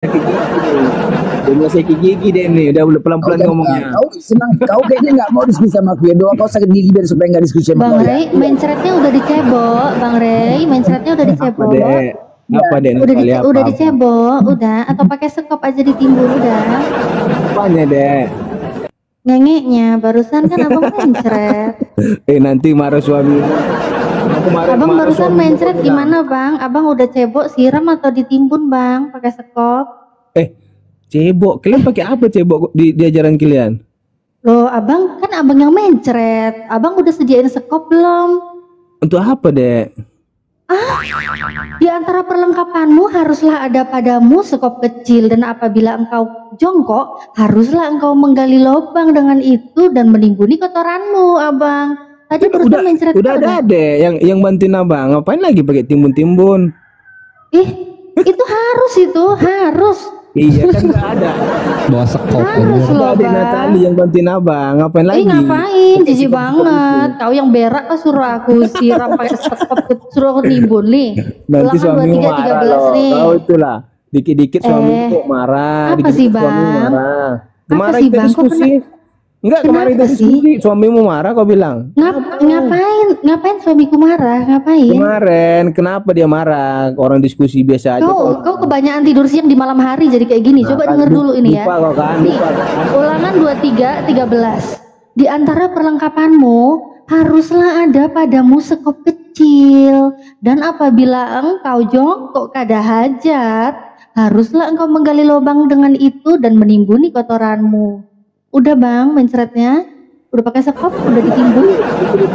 Kayak gigi nih. Udah mulai sakit gigi deh nih, udah pelan-pelan ngomongnya. Kau senang, kau kayaknya nggak mau diskusi sama aku ya. Doa kau sakit gigi biar supaya nggak diskusi sama Bang kau ya. Rey, mencretnya udah dicebok, Bang Rey, mencretnya udah Apa dicebok. deh? Apa deh? Udah Kali apa? udah dicebok, udah atau pakai sekop aja ditimbun udah. Apanya deh? Ngengeknya barusan kan abang mencret. Nanti marah suami. Abang barusan mencret gimana bang? Abang udah cebok siram atau ditimbun bang? Pakai sekop? Cebok. Kalian pakai apa cebok di ajaran kalian? Loh abang kan abang yang mencret. Abang udah sediain sekop belum? Untuk apa deh? Di antara perlengkapanmu haruslah ada padamu sekop kecil, dan apabila engkau jongkok haruslah engkau menggali lubang dengan itu dan menimbuni kotoranmu abang. Tadi barusan mencret Udah ada deh yang bantuin abang. Ngapain lagi pakai timbun-timbun? Itu harus. Iya kan nggak ada. Bawa sekop Harus ini. loh Ada bang. Natali yang bantuin abang. Ngapain lagi? Ngapain? Jijik banget. Kau yang berak kan suruh aku siram pakai sekop, suruh aku nimbun nih. Nanti Ulangan suami 23, marah 13 loh. nih. Tahu itulah. Dikit-dikit suami kok marah. Apa Dikit-dikit sih, suami Bang? marah. Apa Kemarin sih, kita Bang? Kok diskusi. Enggak, kemarin kita Kenapa sih? diskusi. Suamimu marah kau bilang. Ngapain suamiku marah? Ngapain? Kemarin kenapa dia marah? Orang diskusi biasa aja. Kau kebanyakan tidur siang di malam hari jadi kayak gini. Coba denger dulu ini ya. Lupa kau kan. Nih, ulangan 23, 13. Di antara perlengkapanmu haruslah ada padamu sekop kecil, dan apabila engkau jongkok kada hajat, haruslah engkau menggali lubang dengan itu dan menimbuni kotoranmu. Udah bang mencretnya? Udah pakai sekop? Udah ditimbun?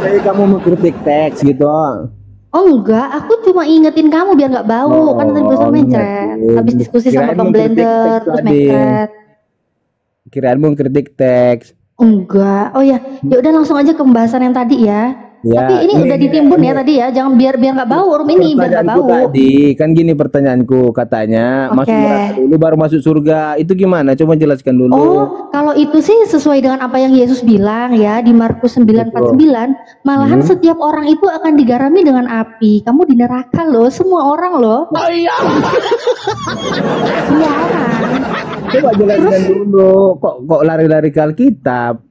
Kayak kamu mengkritik teks gitu. Oh enggak, aku cuma ingetin kamu biar nggak bau. Kan tadi barusan mencret. Habis diskusi sama Bang Blender terus mencret. Kirain mengkritik teks. Enggak. Oh ya, ya udah langsung aja ke pembahasan yang tadi ya. Ya, tapi ini udah ditimbun ya tadi ya. Jangan biar nggak bau room ini, biar nggak Pertanyaanku bau. tadi kan gini pertanyaanku, katanya masuk neraka dulu baru masuk surga. Itu gimana? Coba jelaskan dulu. Oh, kalau itu sih sesuai dengan apa yang Yesus bilang ya di Markus 9:49, malahan setiap orang itu akan digarami dengan api. Kamu di neraka loh, semua orang loh. Oh iya. Semua orang. Coba jelaskan dulu. Kok lari-lari ke Alkitab?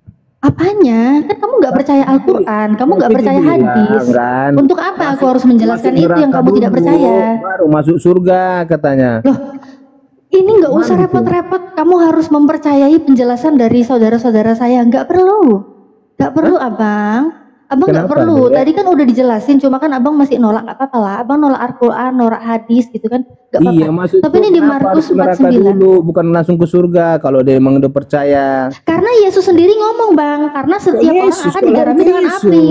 Apanya? Kan kamu nggak percaya Al-Quran, kamu nggak percaya hadis. Kan? Untuk apa aku harus menjelaskan itu yang kamu tidak percaya? Baru masuk surga katanya. Loh, ini nggak usah repot-repot. Kamu harus mempercayai penjelasan dari saudara-saudara saya. Nggak perlu, abang. Abang nggak perlu. Tadi kan udah dijelasin. Cuma kan abang masih nolak. Nggak apa-apa lah. Abang nolak Al-Quran, nolak hadis gitu kan. Nggak apa-apa. Iya, maksud Tapi ini di Markus 4:9. dulu, bukan langsung ke surga. Kalau dia emang udah percaya. Karena Yesus sendiri ngomong bang. Karena setiap orang akan digarami dengan api.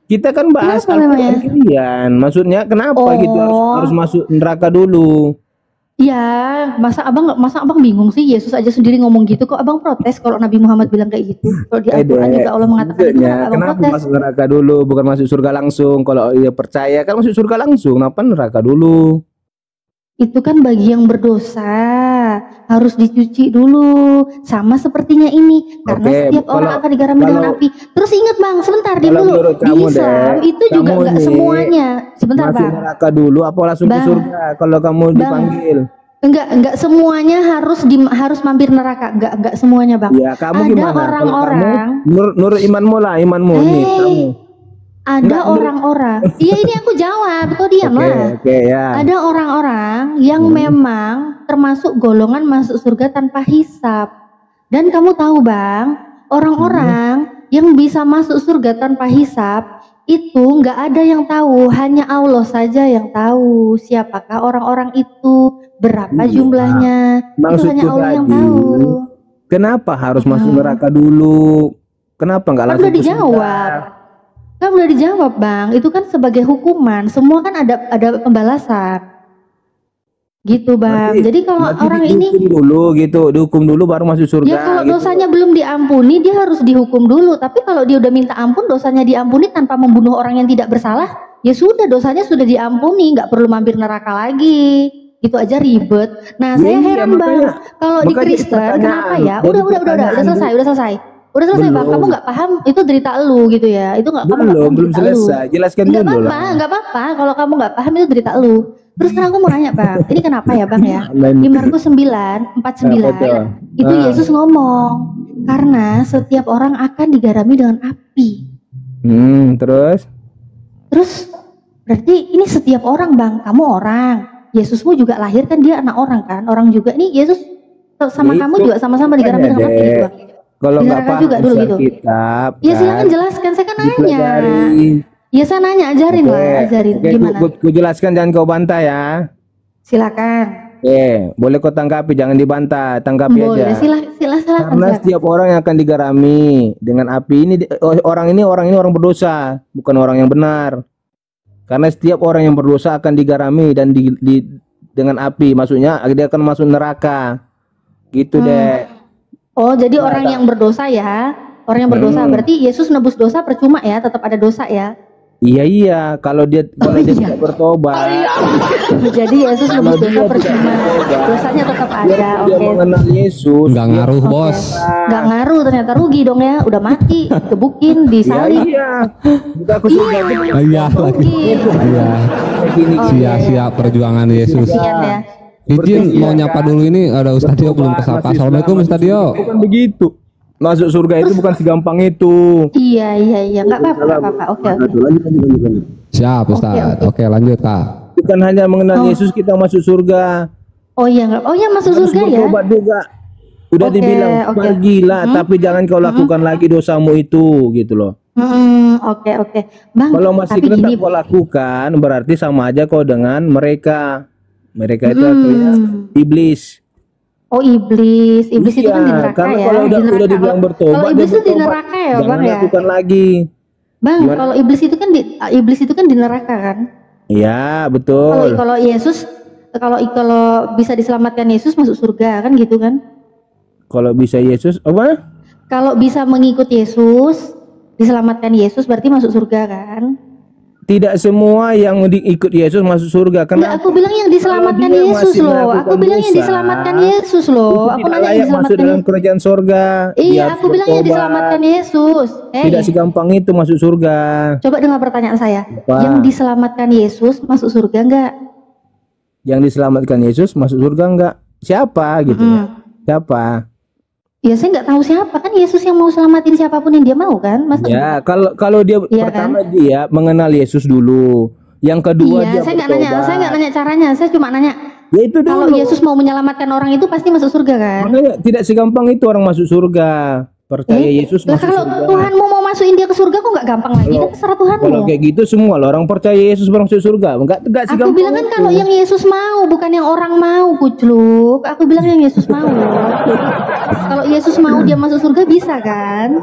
Kita kan bahas Al-Quran kalian. Maksudnya kenapa gitu harus masuk neraka dulu? Ya, masa abang bingung sih? Yesus aja sendiri ngomong gitu, kok abang protes kalau Nabi Muhammad bilang kayak gitu? Kalau di Al-Quran juga Allah mengatakan itu, kenapa masuk neraka dulu, bukan masuk surga langsung? Kalau dia percaya kan masuk surga langsung, kenapa neraka dulu? Itu kan bagi yang berdosa, harus dicuci dulu. Sama sepertinya ini, karena setiap orang akan digarami dengan api. Terus ingat bang, sebentar dulu. Di Islam itu juga nggak semuanya. Sebentar masuk bang. Neraka dulu, apa langsung ke surga? Kalau kamu dipanggil. Enggak semuanya harus mampir neraka. Enggak semuanya bang. Ya, kamu ada gimana? orang-orang. Menurut imanmu lah, imanmu nih kamu. Ada orang-orang. Iya ini aku jawab. Kau diam lah. Ya. Ada orang-orang yang memang termasuk golongan masuk surga tanpa hisab. Dan kamu tahu bang, orang-orang yang bisa masuk surga tanpa hisab itu nggak ada yang tahu, hanya Allah saja yang tahu siapakah orang-orang itu, berapa jumlahnya. Itu hanya Allah yang tahu. Kenapa harus masuk neraka dulu? Kenapa nggak langsung ke surga? Kan udah dijawab bang, itu kan sebagai hukuman, semua kan ada pembalasan gitu bang. Jadi kalau orang ini dihukum dulu baru masuk surga. Ya kalau dosanya belum diampuni dia harus dihukum dulu. Tapi kalau dia udah minta ampun, dosanya diampuni tanpa membunuh orang yang tidak bersalah, ya sudah, dosanya sudah diampuni, nggak perlu mampir neraka lagi. Itu aja ribet. Nah saya heran bang, kalau di Kristen kenapa ya? Udah selesai. Udah selesai bang, kamu nggak paham itu derita lu gitu ya? Itu nggak belum selesai. Jelaskan dulu lah. Nggak apa-apa. Kalau kamu nggak paham itu derita lu. Terus sekarang aku mau nanya Bang, ini kenapa ya Bang ya? Amin. Di Markus 9:49 Apa tuh? itu Yesus ngomong, karena setiap orang akan digarami dengan api. Terus? Terus berarti ini setiap orang Bang, kamu orang, Yesusmu juga lahir kan, dia anak orang kan, orang juga. Ini Yesus sama Ya kamu itu juga sama-sama digarami dengan api gitu Bang. Kalau Di nggak neraka paham juga dulu gitu. kitab, Ya silakan jelaskan, saya kan nanya. dipelajari. Ya saya nanya, ajarin lah, ajarin gimana. Ku jelaskan, jangan kau bantah ya. Silakan. Boleh kau tanggapi, jangan dibantah, tanggapi Boleh, aja. silakan. Karena setiap orang yang akan digarami dengan api ini, orang ini orang berdosa, bukan orang yang benar. Karena setiap orang yang berdosa akan digarami dan dengan api, maksudnya dia akan masuk neraka. Gitu deh. Oh, jadi orang yang berdosa ya, orang yang berdosa berarti Yesus nebus dosa percuma ya, tetap ada dosa ya. Iya, kalau dia tidak bertobat. Jadi Yesus nebus dosa percuma, dosanya tetap ada. Dia mengenal Yesus. Nggak ngaruh bos. Nggak ngaruh, ternyata rugi dong ya, udah mati, gebukin, disalib. Iya. Bukan aku sudah Iya lagi. Iya. Sia-sia perjuangan Yesus. Kasihan ya. Izin mau nyapa dulu, ini ada Ustaz Dio belum kesapa. Assalamualaikum Ustaz Dio. Bukan begitu. Masuk surga itu bukan segampang itu. Iya, nggak apa-apa. Oke. Lanjut. Siap Ustaz. Oke lanjut Kak. Bukan hanya mengenal Yesus kita masuk surga. Oh iya, masuk Harus surga ya. bertobat juga. Udah dibilang pergilah, tapi jangan kau lakukan lagi dosamu itu, gitu loh. Oke. Bang, Kalau masih tapi tetap gini, kau lakukan, berarti sama aja kau dengan mereka. Mereka itu artinya iblis. oh iblis itu kan di Iya, neraka karena ya. kalau Di udah neraka. dibilang bertobat, Kalau iblis dia itu di bertobat. neraka ya, Jangan Bang ya. lakukan lagi. Bang, Gimana? kalau iblis itu kan di neraka kan. Iya, Kalau betul. kalau Yesus kalau bisa diselamatkan Yesus masuk surga kan gitu kan. Kalau bisa Yesus apa? Kalau bisa mengikut Yesus, diselamatkan Yesus berarti masuk surga kan. Tidak semua yang diikut Yesus masuk surga. Enggak, Kenapa? aku bilang yang diselamatkan Kalau dia Yesus masih loh. Aku melakukan bilang yang dosa, diselamatkan Yesus loh. Itu Aku tidak nanya yang layak masuk diselamatkan dalam Yesus. kerajaan surga. Dia Iya, harus aku bilang yang bertobat. diselamatkan Yesus. Tidak segampang itu masuk surga. Coba dengar pertanyaan saya. Apa? Yang diselamatkan Yesus masuk surga enggak? Yang diselamatkan Yesus masuk surga enggak? Siapa gitu ya? Siapa? Ya saya nggak tahu siapa, kan Yesus yang mau selamatin siapapun yang dia mau kan, Mas? Ya, kalau dia Iya pertama dia mengenal Yesus dulu. Yang kedua dia Iya, saya nggak nanya bertobat. caranya, saya cuma nanya Ya itu kalau dulu. Yesus mau menyelamatkan orang itu pasti masuk surga kan? Makanya tidak segampang itu orang masuk surga. Percaya Yesus Lah masuk kalau surga. Tuhanmu mau masukin dia ke surga kok nggak gampang lagi, kan terserah Kalau Tuhanmu. kayak gitu semua lah orang percaya Yesus masuk surga. Enggak Aku segampang bilang kan itu. kalau yang Yesus mau, bukan yang orang mau, kucluk. Aku bilang yang Yesus mau. Kalau Yesus mau dia masuk surga bisa kan?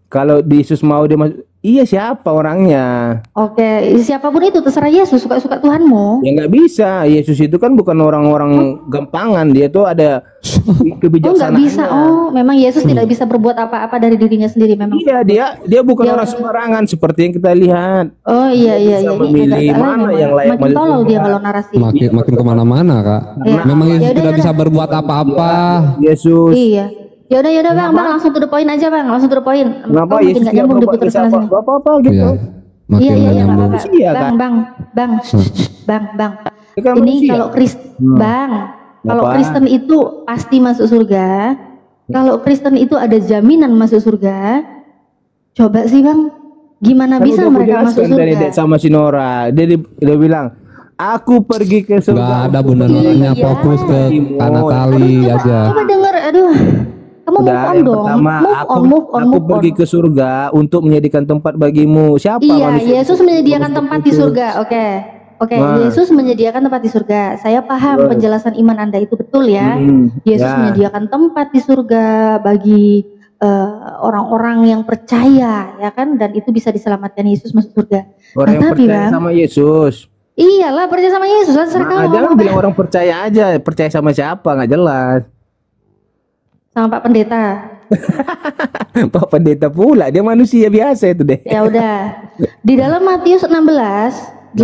Kalau Yesus mau dia masuk, iya siapa orangnya? Oke, siapapun itu terserah Yesus, suka-suka Tuhanmu. Ya nggak bisa. Yesus itu kan bukan orang-orang gampangan. Dia tuh ada Oh nggak kebijaksanaannya. bisa. Oh, memang Yesus tidak bisa berbuat apa-apa dari dirinya sendiri memang. Iya, dia bukan orang sembarangan seperti yang kita lihat. Oh iya bisa memilih agak salah mana memang. yang layak Makin masuk tolol surga. dia kalau narasi. Makin kemana-mana Kak. Iya. Memang Yesus Yaudah, tidak bisa berbuat apa-apa. Yesus. Iya. Yaudah bang, langsung to the point aja bang, langsung to the point. Kenapa Kok makin Yesus nggak tidak nyambung berbuat diputar dosa sana sini. apa-apa gitu? Iya. Makin Iya, nggak nggak nyambung. apa-apa. Manusia, kan? Bang, bang. Dia kan Ini manusia. kalau bang, kalau Apa? Kristen itu pasti masuk surga. Kalau Kristen itu ada jaminan masuk surga. Coba sih bang, gimana Kan bisa udah mereka masuk kujelaskan tadi surga? Dek sama si Nora. Dia bilang, aku pergi ke surga. Nggak ada Bunda Noranya, Iya. fokus ke Kanatali aja. Coba denger, aduh. Kamu Udah, move on yang dong. pertama Move on. aku pergi ke surga untuk menyediakan tempat bagimu. Siapa Iya, manusia? Yesus menyediakan tempat di surga. Oke, Nah. Yesus menyediakan tempat di surga. Saya paham penjelasan iman Anda itu betul ya. Yesus ya. menyediakan tempat di surga bagi orang-orang yang percaya, ya kan? Dan itu bisa diselamatkan Yesus masuk surga. Orang yang tapi, percaya Bang, sama Yesus. iyalah percaya sama Yesus. Terserah kamu Nah, jangan mau bilang orang percaya aja, percaya sama siapa nggak jelas. sama Pak Pendeta. Pak Pendeta pula, dia manusia biasa itu deh. Ya udah. Di dalam Matius 16, 18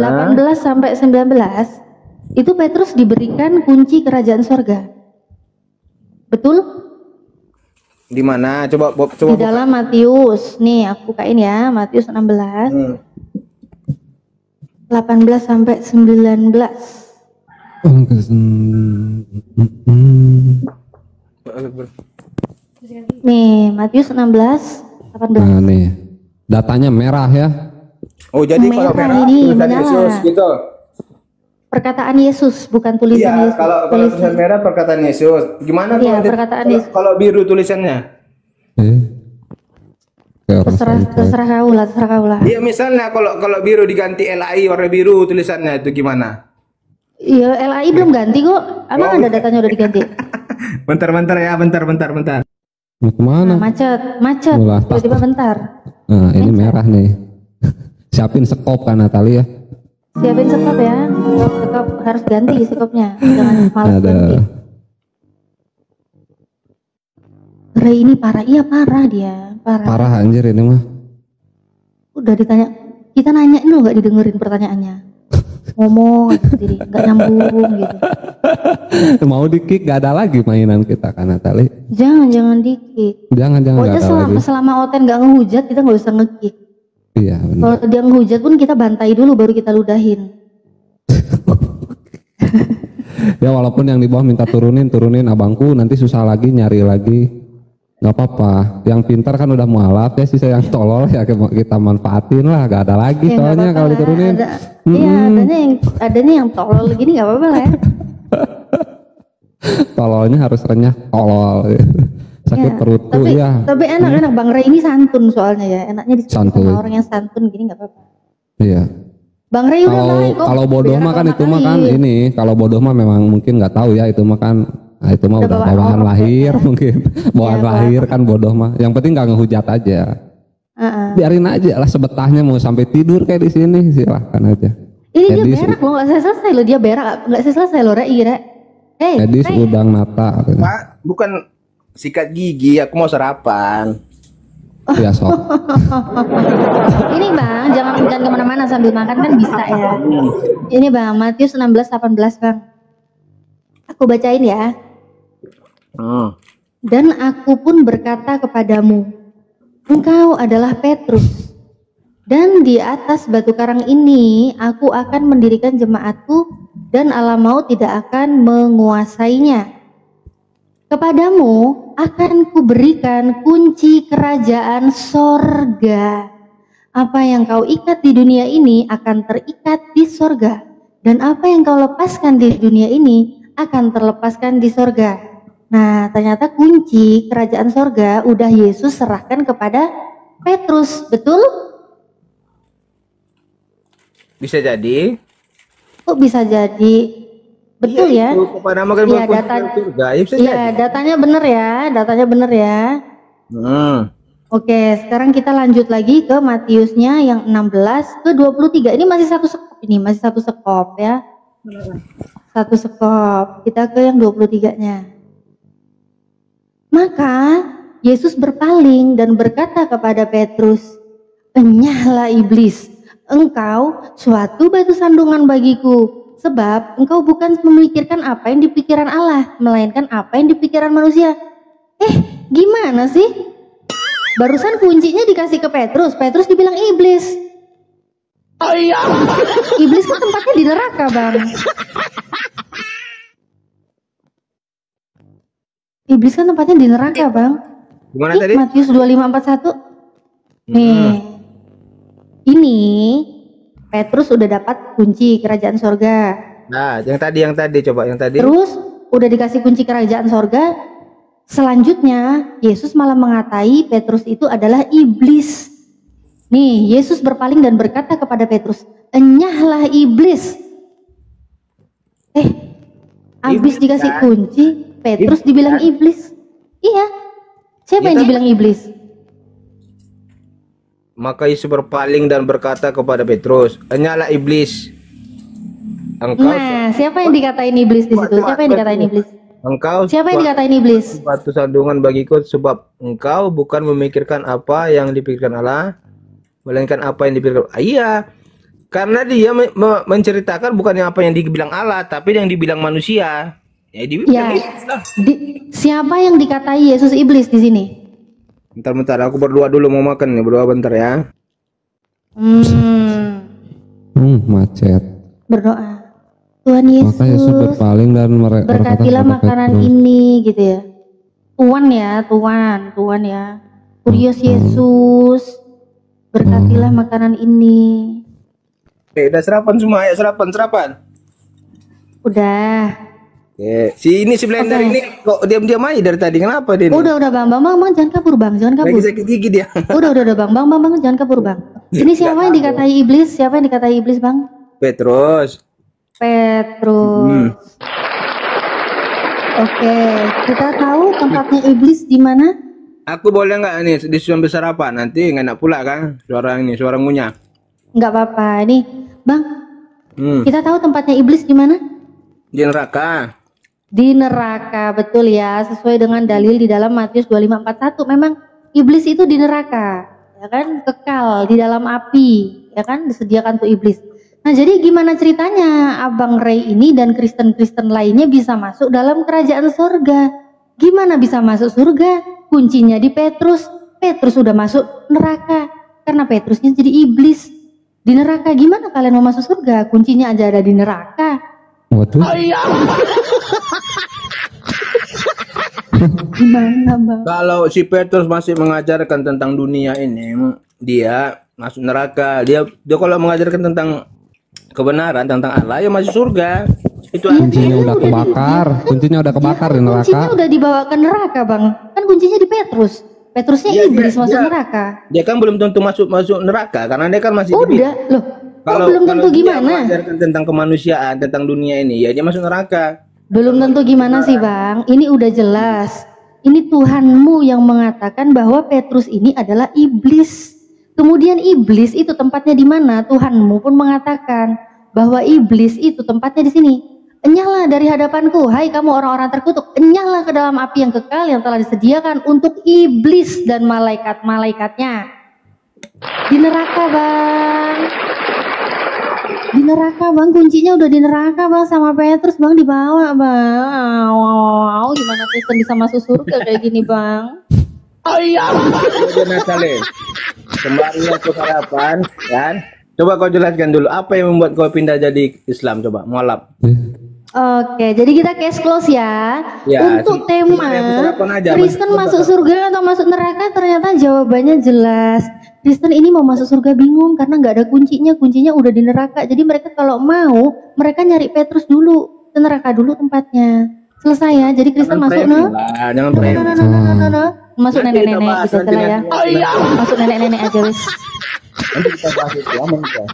sampai 19 itu Petrus diberikan kunci kerajaan surga. Betul? Di mana? Coba Di dalam Matius. Nih, aku bukain ya, Matius 16. 18 sampai 19. Nih, Matius 16, 18. Nah nih, datanya merah ya. Oh, jadi kalau Merah merah ini, tulisan menyala. Yesus gitu. Perkataan Yesus, bukan tulisan Iya, Yesus. kalau tulisan merah perkataan Yesus. Gimana Iya, kalau perkataan kalau, Yesus. kalau biru tulisannya? Kayak orang Terserah, santai. terserah kau lah, terserah kau lah. Iya, misalnya kalau biru diganti LAI warna biru tulisannya itu gimana? Iya, LAI belum ganti kok. Emang Oh. ada datanya udah diganti? Bentar ya, bentar. Mau kemana? Nah, macet. Ulah, Tiba-tiba bentar. Nah ini merah nih. Siapin sekop kan Natali ya. Siapin sekop ya. Sekop harus ganti sekopnya. Jangan malas Ada. ganti. Ray ini parah. Iya parah dia. Parah. Parah anjir ini mah. Udah ditanya. Kita nanyain lo nggak didengerin pertanyaannya. Ngomong aja sendiri. Nggak nyambung gitu. Mau di kick gak ada lagi mainan kita kan Natali. Jangan dikit. Jangan Pokoknya gak ada lagi. selama Oten nggak ngehujat kita nggak usah ngekick. Iya benar. Kalau dia ngehujat pun kita bantai dulu baru kita ludahin. Ya walaupun yang di bawah minta turunin abangku nanti susah lagi nyari lagi. Nggak apa-apa. Yang pintar kan udah mualaf ya, sisa yang tolol ya kita manfaatin lah. Gak ada lagi Ya, nggak soalnya apa-apa kalau lah. diturunin. Iya, adanya yang tolol gini nggak apa-apa lah ya. Tololnya harus renyah tolol. Sakit Ya, perutku tapi, ya. Tapi enak Bang Ray ini santun soalnya ya. Enaknya disebut Santuy. sama orang yang santun gini nggak apa-apa. Iya. Bang Ray udah Kalau naik kok. kalau bodoh Berak mah kan sama itu mah kan kali. ini. Kalau bodoh mah memang mungkin nggak tahu ya itu mah kan. Nah, itu mah Udah udah bawaan bawaan orang lahir ya. mungkin. Bawaan Iya, lahir kan bodoh mah. Yang penting nggak ngehujat aja. Heeh. Biarin aja lah sebetahnya mau sampai tidur kayak di sini silahkan aja. Ini dia Edis, berak loh, nggak selesai loh dia berak, nggak selesai loh Ray. Hey, Edis Ray. udang nata. Pak, bukan sikat gigi, aku mau sarapan. Ya sok. Ini Bang, jangan kemana-mana sambil makan kan bisa ya. Ini Bang, Matius 16:18 Bang. Aku bacain ya. Dan aku pun berkata kepadamu, engkau adalah Petrus, dan di atas batu karang ini aku akan mendirikan jemaatku, dan alam maut tidak akan menguasainya. Kepadamu akan kuberikan kunci kerajaan sorga. Apa yang kau ikat di dunia ini akan terikat di sorga, dan apa yang kau lepaskan di dunia ini akan terlepaskan di sorga. Nah, ternyata kunci kerajaan sorga udah Yesus serahkan kepada Petrus, betul? Bisa jadi. Kok bisa jadi? Betul ya? Itu kepada makan Iya, buah data- surga. Ya, bisa Iya, jadi. datanya bener ya, datanya bener ya. Oke, sekarang kita lanjut lagi ke Matiusnya yang 16 ke 23. Ini masih satu sekop ini, masih satu sekop ya. Satu sekop. Kita ke yang 23-nya. Maka Yesus berpaling dan berkata kepada Petrus, "Enyahlah iblis, engkau suatu batu sandungan bagiku, sebab engkau bukan memikirkan apa yang di pikiran Allah, melainkan apa yang di pikiran manusia." Gimana sih? Barusan kuncinya dikasih ke Petrus, Petrus dibilang iblis. Iblis kan tempatnya di neraka, Bang. Iblis kan tempatnya di neraka, Bang. Gimana tadi? Matius 25:41. Nih. Ini Petrus udah dapat kunci kerajaan sorga. Nah, yang tadi coba yang tadi. Terus udah dikasih kunci kerajaan sorga. Selanjutnya Yesus malah mengatai Petrus itu adalah iblis. Nih, Yesus berpaling dan berkata kepada Petrus, "Enyahlah iblis." Habis Iblis, dikasih kan? kunci, Petrus Iblis, dibilang kan? iblis. Iya. Siapa Iya, yang kan? dibilang iblis? Maka Yesus berpaling dan berkata kepada Petrus, "Enyahlah iblis. Engkau Nah, siapa yang dikatain iblis di situ? Siapa yang dikatain iblis? engkau Siapa yang dikatain iblis? batu sandungan bagiku, sebab engkau bukan memikirkan apa yang dipikirkan Allah, melainkan apa yang dipikirkan." Iya. Karena dia menceritakan bukan apa yang dibilang Allah, tapi yang dibilang manusia. Ya, dibilang Ya. iblis lah. Siapa yang dikatai Yesus iblis di sini? Bentar, aku berdoa dulu mau makan nih, berdoa bentar ya. macet. Berdoa. Tuhan Maka Yesus Yesus, berpaling dan berkata berkatilah kepada makanan Petrus, ini gitu ya. Tuhan ya. Kurios Yesus, berkatilah makanan ini. Udah sarapan semua, ayo sarapan. Udah. Si blender Oke. ini kok diam-diam aja dari tadi, kenapa dia? Udah bang, jangan kabur bang, jangan kabur. Lagi sakit gigi dia. Udah bang, jangan kabur bang. Ini siapa yang dikatai iblis? Siapa yang dikatai iblis bang? Petrus. Oke, kita tahu tempatnya iblis di mana? Aku boleh nggak nih sambil sarapan? Nanti nggak enak pula kan suara ngunyah. Nggak apa-apa. Nih, bang, Hmm. kita tahu tempatnya iblis di mana? Di neraka. Di neraka, betul ya. Sesuai dengan dalil di dalam Matius 25:41, memang iblis itu di neraka, ya kan? Kekal di dalam api, ya kan? Disediakan untuk iblis. Nah, jadi gimana ceritanya Abang Ray ini dan Kristen-Kristen lainnya bisa masuk dalam kerajaan surga? Gimana bisa masuk surga? Kuncinya di Petrus. Petrus sudah masuk neraka karena Petrusnya jadi iblis di neraka. Gimana kalian mau masuk surga? Kuncinya aja ada di neraka. waduh, Gimana bang? Kalau si Petrus masih mengajarkan tentang dunia ini, dia masuk neraka. Dia kalau mengajarkan tentang kebenaran tentang Allah, ya masuk surga. Itu kuncinya udah kebakar, kuncinya udah kebakar di neraka. Kuncinya udah dibawa ke neraka bang. Kan kuncinya di Petrus. Petrusnya Iya, iblis masuk dia- neraka. Dia kan belum tentu masuk neraka karena dia kan masih Udah loh. Kok belum tentu dia gimana? mengajarkan tentang kemanusiaan, tentang dunia ini, ya dia masuk neraka. Belum tentu gimana sih bang? Ini udah jelas. Ini Tuhanmu yang mengatakan bahwa Petrus ini adalah iblis. Kemudian iblis itu tempatnya di mana? Tuhanmu pun mengatakan bahwa iblis itu tempatnya di sini. Enyahlah dari hadapanku, hai kamu orang-orang terkutuk. Enyahlah ke dalam api yang kekal yang telah disediakan untuk iblis dan malaikat-malaikatnya. Di neraka bang. Di neraka bang, kuncinya udah di neraka bang, sama Petrus bang dibawa bang. Wow, gimana Kristen bisa masuk surga kayak gini bang? Kemudian Natale, kembali ke sarapan, kan? Coba kau jelaskan dulu apa yang membuat kau pindah jadi Islam, coba mualaf. Oke, jadi kita case close ya. Ya, Untuk cuma tema yang sarapan aja, Kristen masuk masuk surga atau masuk neraka, ternyata jawabannya jelas. Kristen ini mau masuk surga bingung karena nggak ada kuncinya udah di neraka. Jadi mereka kalau mau, mereka nyari Petrus dulu, ke neraka dulu tempatnya. Selesai ya. Jadi Kristen masuk Jangan premi. Masuk Nanti kita nenek-nenek bahas, gitu nanti lah ya. nanti. Masuk nenek-nenek aja wes. Nanti kita bahas itu, aman kok.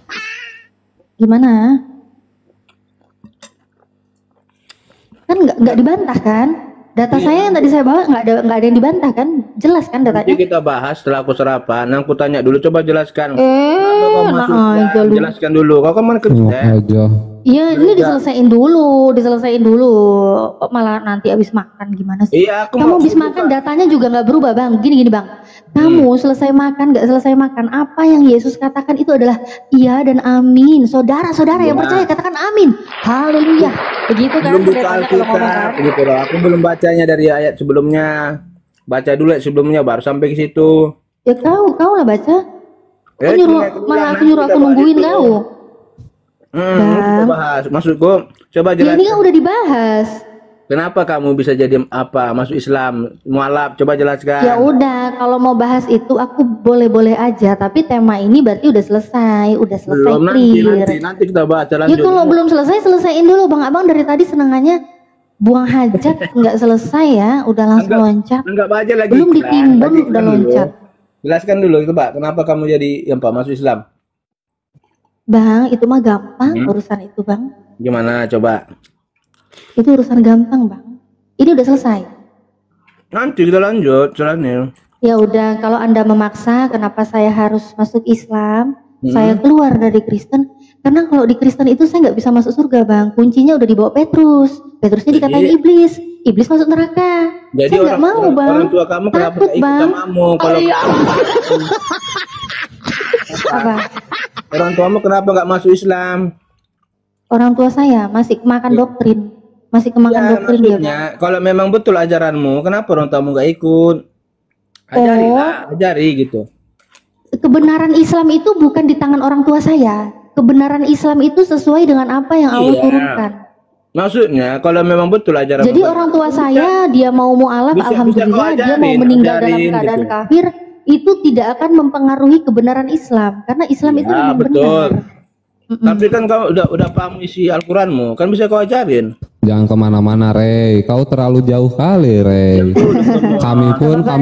Gimana? Kan nggak dibantah kan? Data saya yang tadi saya bawa nggak ada yang dibantah kan? Jelas kan Nanti datanya? kita bahas setelah aku sarapan. Aku tanya dulu, coba jelaskan. Kau Nah masuk aja lu. jelaskan dulu. Kau kan mana Enak Kristen? aja. Iya, ini diselesain dulu. Kok malah nanti habis makan gimana sih? Iya, aku Kamu mau habis makan datanya juga nggak berubah bang. Gini bang, kamu selesai makan nggak selesai makan, apa yang Yesus katakan itu adalah iya dan amin. Saudara-saudara yang percaya katakan amin. Haleluya. Begitu kan? belum buka Kelihatannya kalau ngomong Alkitab kan? gitu loh. Aku belum bacanya dari ayat sebelumnya. Baca dulu ayat sebelumnya baru sampai ke situ. Ya kau lah baca. Kau malah aku nyuruh aku nungguin kau. Kita bahas. Maksudku, coba Ya ini kan jelaskan. udah dibahas. Kenapa kamu bisa jadi apa? Masuk Islam, mualaf? Coba jelaskan. Ya udah, kalau mau bahas itu aku boleh-boleh aja. Tapi tema ini berarti udah selesai Belum, clear. nanti kita bahas Ya lanjut. kalau belum selesai, selesaiin dulu bang. Abang dari tadi senangannya buang hajat nggak selesai ya, udah langsung loncat. Enggak baca lagi. Belum ditimbun Lagi udah dulu. loncat. Jelaskan dulu coba, kenapa kamu jadi masuk Islam? Bang, itu mah gampang urusan itu bang. Gimana coba? Itu urusan gampang bang. Ini udah selesai. Nanti kita lanjut celananya. Ya udah, kalau Anda memaksa, kenapa saya harus masuk Islam? Saya keluar dari Kristen. Karena kalau di Kristen itu saya nggak bisa masuk surga, Bang. Kuncinya udah dibawa Petrus. Petrusnya dikatain iblis. Iblis masuk neraka. Jadi Saya nggak mau, Bang. orang tua kamu kenapa Takut, nggak ikut Bang. samamu? Kalau Apa? orang tuamu kenapa nggak masuk Islam? Orang tua saya masih kemakan doktrin. Masih kemakan Ya, doktrin dia, Bang. maksudnya kalau memang betul ajaranmu, kenapa orang tuamu nggak ikut? Ajari gitu. Kebenaran Islam itu bukan di tangan orang tua saya. kebenaran Islam itu sesuai dengan apa yang Allah Iya. turunkan. Maksudnya kalau memang betul ajaran Jadi Muhammad, orang tua saya dia mau mualaf, bisa alhamdulillah, kau dia mau ajarin, meninggal dalam ajarin keadaan gitu. kafir, itu tidak akan mempengaruhi kebenaran Islam karena Islam itu Ya, memang betul. benar. Tapi kan kau udah paham isi Al-Quranmu, kan bisa kau ajarin. Jangan kemana-mana, Rey. Kau terlalu jauh kali, Rey. kami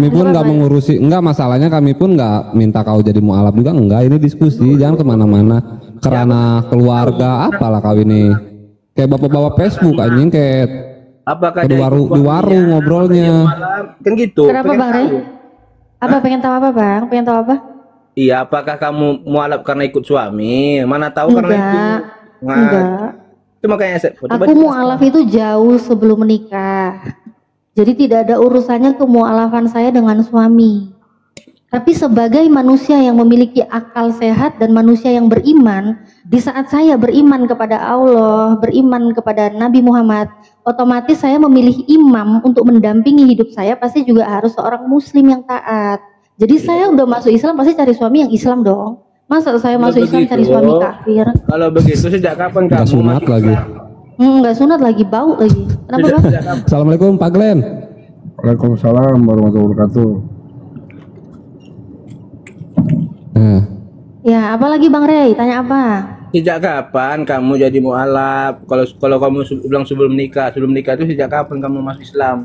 pun nggak mengurusi, enggak, masalahnya kami pun nggak minta kau jadi mualaf juga, enggak. Ini diskusi, jangan kemana-mana. Karena keluarga, apalah kau ini. Kayak bapak-bapak Facebook anjing, kayak Apakah di dia warung ikut warung suaminya, ngobrolnya. malam? Kan gitu. Kenapa pengen Bang Rey? tahu. Apa pengen tahu apa Bang? Pengen tahu apa? Iya, apakah kamu mualaf karena ikut suami? Mana tahu karena itu. Enggak. Nah, Enggak. itu makanya saya Aku mualaf itu jauh sebelum menikah. Jadi tidak ada urusannya kemualafan saya dengan suami. Tapi sebagai manusia yang memiliki akal sehat dan manusia yang beriman, di saat saya beriman kepada Allah, beriman kepada Nabi Muhammad, otomatis saya memilih imam untuk mendampingi hidup saya pasti juga harus seorang muslim yang taat. Jadi saya udah masuk Islam pasti cari suami yang Islam dong. Masa saya masuk Islam cari suami kafir? Kalau begitu sejak kapan kamu Nggak sunat masuk lagi. Islam? Nggak sunat lagi, bau lagi. Kenapa Bang? Sejak kapan? Assalamualaikum Pak Glenn. Waalaikumsalam warahmatullahi wabarakatuh. Nah, Ya, apalagi Bang Rey? Tanya apa? Sejak kapan kamu jadi mualaf? Kalau kamu bilang sebelum nikah itu sejak kapan kamu masuk Islam?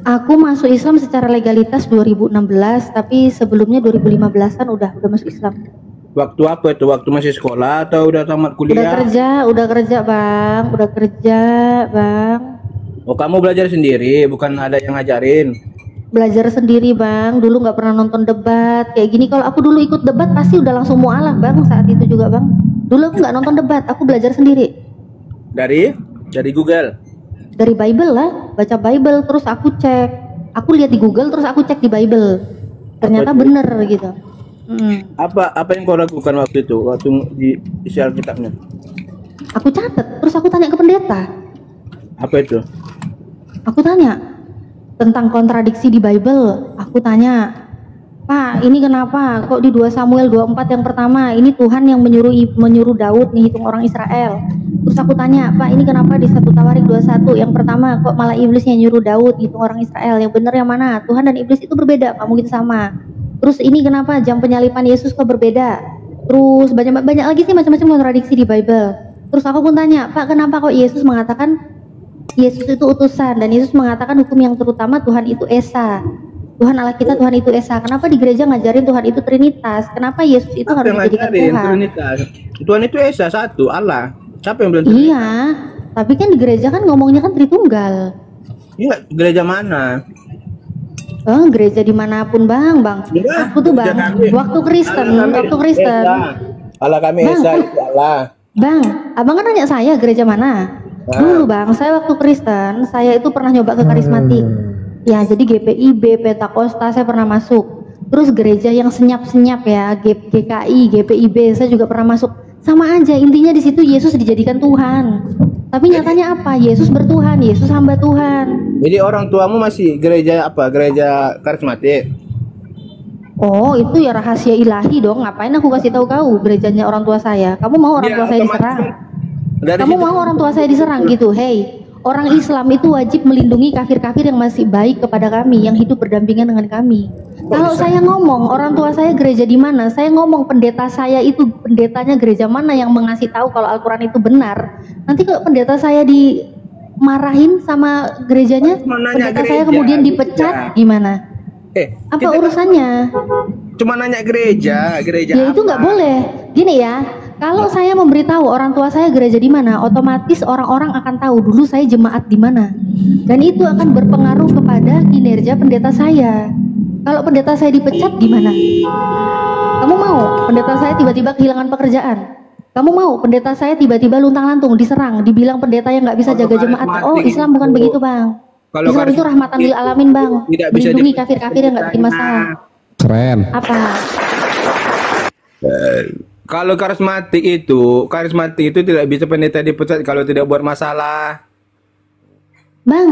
Aku masuk Islam secara legalitas 2016, tapi sebelumnya 2015-an udah masuk Islam. Waktu apa itu? Waktu masih sekolah atau udah tamat Udah kuliah? kerja Bang, udah kerja Bang. Oh, kamu belajar sendiri, bukan ada yang ngajarin. Belajar sendiri Bang, dulu nggak pernah nonton debat kayak gini. Kalau aku dulu ikut debat pasti udah langsung mualaf Bang saat itu juga Bang. Dulu aku nggak nonton debat, aku belajar sendiri. Dari Google. Dari Bible lah, baca Bible terus aku cek. Aku lihat di Google terus aku cek di Bible. Ternyata bener gitu. Apa yang kau lakukan waktu itu? Waktu di isi Alkitabnya? Aku catat, terus aku tanya ke pendeta. Apa itu? Aku tanya tentang kontradiksi di Bible. Aku tanya, Pak, ini kenapa kok di 2 Samuel 24 yang pertama ini Tuhan yang menyuruh Daud ngitung orang Israel. Terus aku tanya, Pak, ini kenapa di 1 Tawarik 21 yang pertama kok malah iblis yang nyuruh Daud ngitung orang Israel. Yang benar yang mana? Tuhan dan iblis itu berbeda, Pak, mungkin sama. Terus ini kenapa jam penyalipan Yesus kok berbeda? Terus banyak lagi sih macam-macam kontradiksi di Bible. Terus aku pun tanya, Pak, kenapa kok Yesus mengatakan Yesus itu utusan dan Yesus mengatakan hukum yang terutama Tuhan itu Esa. Tuhan Allah kita, Tuhan itu Esa. Kenapa di gereja ngajarin Tuhan itu Trinitas? Kenapa Yesus itu harus dijadikan Tuhan? Trinitas. Tuhan itu Esa, satu, Allah. Siapa yang bilang Trinitas? Iya, tapi kan di gereja kan ngomongnya kan Tritunggal. Iya, gereja mana? Oh, gereja dimanapun Bang. Iya, Aku tuh Bang, gereja kami. waktu Kristen, Esa. Allah kami Bang. Esa itu Allah. Bang, abang kan nanya saya gereja mana? Dulu Bang, saya waktu Kristen, saya itu pernah nyoba ke karismatik. Ya, jadi GPIB, Pentakosta saya pernah masuk. Terus gereja yang senyap-senyap ya, GKI, GPIB saya juga pernah masuk. Sama aja, intinya di situ Yesus dijadikan Tuhan. Tapi nyatanya apa? Yesus bertuhan, Yesus hamba Tuhan. Jadi orang tuamu masih gereja apa? Gereja karismatik. Oh, itu ya rahasia ilahi dong. Ngapain aku kasih tahu kau gerejanya orang tua saya? Kamu mau orang Ya, tua saya otomatis diserang? Dari Kamu situ- mau orang tua saya diserang gitu? Hey, orang Islam itu wajib melindungi kafir-kafir yang masih baik kepada kami, yang hidup berdampingan dengan kami. Kalau saya ngomong orang tua saya gereja di mana, saya ngomong pendeta saya itu pendetanya gereja mana yang mengasih tahu kalau Al-Quran itu benar. Nanti kalau pendeta saya dimarahin sama gerejanya, Cuma nanya pendeta saya gereja, kemudian dipecat, gereja. gimana? Apa kita kan urusannya? cuma nanya gereja Ya itu nggak boleh. Gini ya, kalau saya memberitahu orang tua saya gereja di mana, otomatis orang-orang akan tahu dulu saya jemaat di mana, dan itu akan berpengaruh kepada kinerja pendeta saya. Kalau pendeta saya dipecat gimana? Kamu mau pendeta saya tiba-tiba kehilangan pekerjaan? Kamu mau pendeta saya tiba-tiba luntang-lantung diserang, dibilang pendeta yang nggak bisa jaga jemaat? Oh, Islam bukan begitu Bang. Kalau Islam itu rahmatan lil alamin Bang, tidak bisa melindungi kafir-kafir yang nggak bikin masalah. keren. Apa? Kalau karismatik itu tidak bisa pendeta dipecat kalau tidak buat masalah. Bang,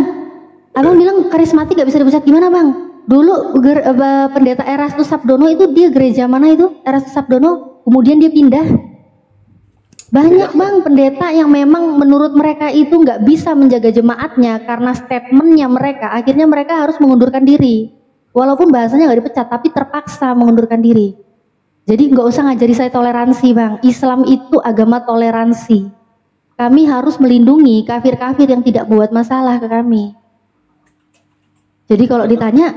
abang bilang karismatik gak bisa dipecat gimana Bang? Dulu pendeta Erastus Sabdono itu dia gereja mana itu? Erastus Sabdono, kemudian dia pindah. Banyak bang pendeta yang memang menurut mereka itu nggak bisa menjaga jemaatnya karena statementnya mereka, akhirnya mereka harus mengundurkan diri. Walaupun bahasanya nggak dipecat, tapi terpaksa mengundurkan diri. Jadi nggak usah ngajari saya toleransi bang. Islam itu agama toleransi. Kami harus melindungi kafir-kafir yang tidak buat masalah ke kami. Jadi kalau ditanya,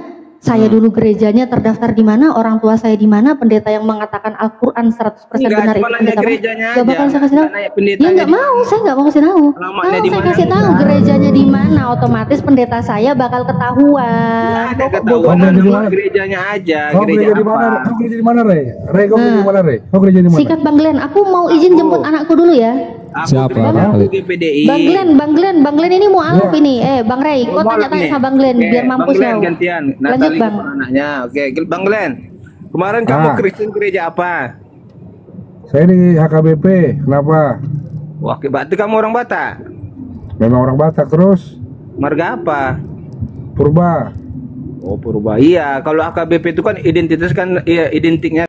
saya dulu gerejanya terdaftar di mana, orang tua saya di mana, pendeta yang mengatakan Al-Quran 100% benar itu pendeta gerejanya gak bakal saya kasih tahu. Ya nggak mau, saya nggak mau kasih tahu. Kalau saya kasih tahu gerejanya di mana, otomatis pendeta saya bakal ketahuan. Ada ketahuan gerejanya aja. Kau Gereja gereja di mana? apa? Kau gereja di mana, Rey? Rey, kau gereja di mana, Rey? Kau gereja di mana? Sikat Bang Glenn, aku mau izin jemput anakku dulu ya. Siapa? Aku GPDI. Bang Glenn ini mau aluf ini. Bang Ray, kau tanya-tanya sama Bang Glenn biar mampus Bang Glenn jauh. gantian. Lanjut Natali Bang. anaknya. Oke, Bang Glenn. Kemarin kamu Kristen gereja apa? Saya di HKBP. Kenapa? Wah, berarti kamu orang Batak. Memang orang Batak terus. Marga apa? Purba. Oh, Purba. Iya, kalau HKBP itu kan identitas kan, iya, identiknya